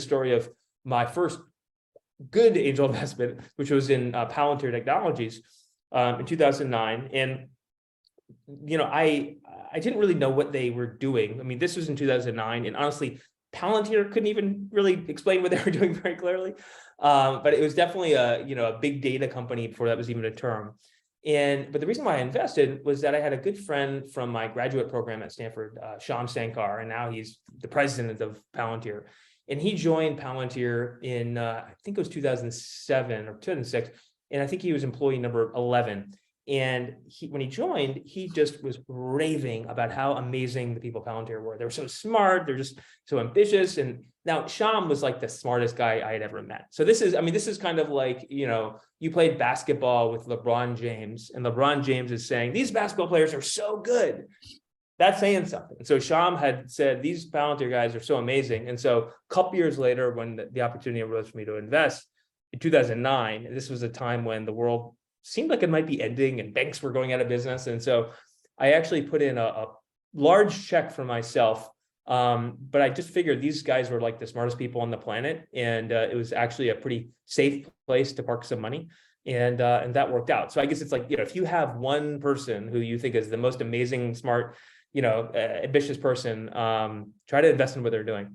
story of my first good angel investment, which was in Palantir Technologies in 2009. And, I didn't really know what they were doing. I mean, this was in 2009, and honestly, Palantir couldn't even really explain what they were doing very clearly. But it was definitely a big data company before that was even a term. But the reason why I invested was that I had a good friend from my graduate program at Stanford, Shyam Sankar, and now he's the president of Palantir. And he joined Palantir in, I think it was 2007 or 2006. And I think he was employee number 11. And when he joined, he just was raving about how amazing the people at Palantir were. They were so smart. They're just so ambitious. And now Shyam was like the smartest guy I had ever met. So this is kind of like, you played basketball with LeBron James, and LeBron James is saying, these basketball players are so good. That's saying something. And so Shyam had said, these Palantir guys are so amazing. And so a couple years later, when the opportunity arose for me to invest in 2009, this was a time when the world seemed like it might be ending and banks were going out of business. And so I actually put in a large check for myself. But I just figured these guys were like the smartest people on the planet. And it was actually a pretty safe place to park some money. And that worked out. So I guess it's like, if you have one person who you think is the most amazing, smart, ambitious person, try to invest in what they're doing.